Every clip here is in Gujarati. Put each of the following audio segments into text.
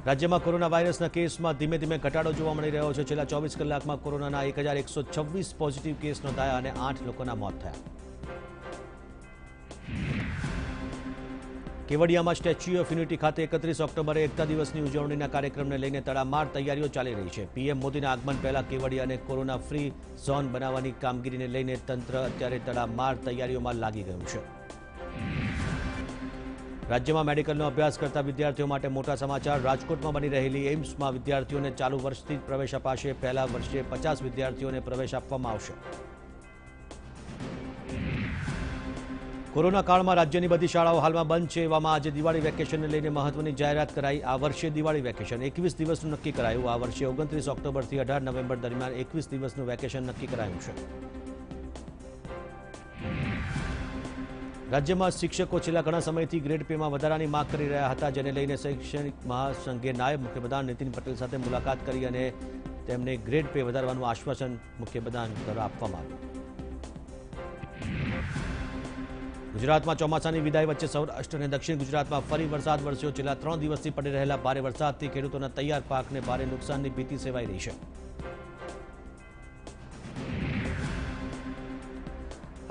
રાજ્યમાં કોરોના વાયરસના કેસમાં ધીમે ધીમે ઘટાડો જોવા મળી રહ્યો છે। છેલ્લા 24 કલાકમાં કોરોનાના 1126 પોઝિટિવ કેસ નોંધાયા અને 8 લોકોના મોત થયા। કેવડિયામાં સ્ટેચ્યુ ઓફ યુનિટી ખાતે 31 ઓક્ટોબરે એકતા દિવસની ઉજવણીના કાર્યક્રમને લઈને તડામાર તૈયારીઓ ચાલી રહી છે। પીએમ મોદીના આગમન પહેલા કેવડિયાને કોરોના ફ્રી ઝોન બનાવવાની કામગીરીને લઈને તંત્ર અત્યારે તડામાર તૈયારીઓમાં લાગી ગયું છે। રાજ્યમાં મેડિકલનો અભ્યાસ કરતા વિદ્યાર્થીઓ માટે મોટા સમાચાર। રાજકોટમાં બની રહેલી એમ્સમાં વિદ્યાર્થીઓને ચાલુ વર્ષથી પ્રવેશ અપાશે। પહેલા વર્ષે 50 વિદ્યાર્થીઓને પ્રવેશ આપવામાં આવશે। કોરોના કાળમાં રાજ્યની બધી શાળાઓ હાલમાં બંધ છે। એવામાં આજે દિવાળી વેકેશનને લઈને મહત્વની જાહેરાત કરાઈ। આ વર્ષે દિવાળી વેકેશન 21 દિવસનું નક્કી કરાયું। આ વર્ષે 29 ઓક્ટોબરથી 18 નવેમ્બર દરમિયાન 21 દિવસનું વેકેશન નક્કી કરાયું છે। રાજ્યમાં શિક્ષકો છેલ્લા ઘણા સમયથી ગ્રેડ પેમાં વધારાની માંગ કરી રહ્યા હતા, જેને લઈને શૈક્ષણિક મહાસંઘે નાયબ મુખ્યપ્રધાન નીતિન પટેલ સાથે મુલાકાત કરી અને તેમને ગ્રેડ પે વધારવાનું આશ્વાસન મુખ્યપ્રધાન દ્વારા આપવામાં આવ્યું। ગુજરાતમાં ચોમાસાની વિદાય વચ્ચે સૌરાષ્ટ્ર અને દક્ષિણ ગુજરાતમાં ફરી વરસાદ વરસ્યો। છેલ્લા 3 દિવસથી પડી રહેલા ભારે વરસાદથી ખેડૂતોના તૈયાર પાકને ભારે નુકસાનની ભીતિ સેવાઈ રહી છે।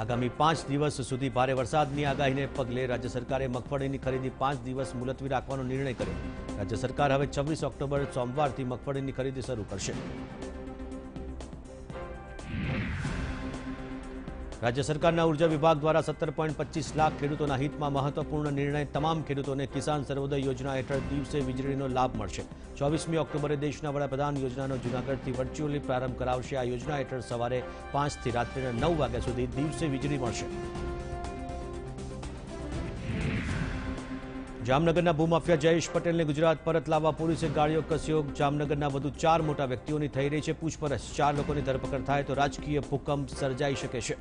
આગામી 5 દિવસ સુધી ભારે વરસાદની આગાહીને પગલે રાજ્ય સરકારે મગફળીની ખરીદી 5 દિવસ મુલતવી રાખવાનો નિર્ણય કર્યો। રાજ્ય સરકાર હવે 26 ઓક્ટોબર સોમવારથી મગફળીની ખરીદી શરૂ કરશે। રાજ્ય સરકારના ઉર્જા વિભાગ દ્વારા 17.25 લાખ ખેડૂતોના હિતમાં મહત્વપૂર્ણ નિર્ણય। તમામ ખેડૂતોને કિસાન સર્વોદય યોજના હેઠળ દિવસે વીજળીનો લાભ મળશે। 24મી ઓક્ટોબરે દેશના વડાપ્રધાન યોજનાનો જૂનાગઢથી વર્ચ્યુઅલી પ્રારંભ કરાવશે। આ યોજના હેઠળ સવારે 5 થી રાત્રે 9 વાગ્યા સુધી દિવસે વીજળી મળશે। જામનગરના ભૂમાફિયા જયેશ પટેલને ગુજરાત પરત લાવવા પોલીસે ગાળિયો કસ્યો। જામનગરના વધુ 4 મોટા વ્યક્તિઓની થઈ રહી છે પૂછપરછ। 4 લોકોની ધરપકડ થાય તો રાજકીય ભૂકંપ સર્જાઈ શકે છે।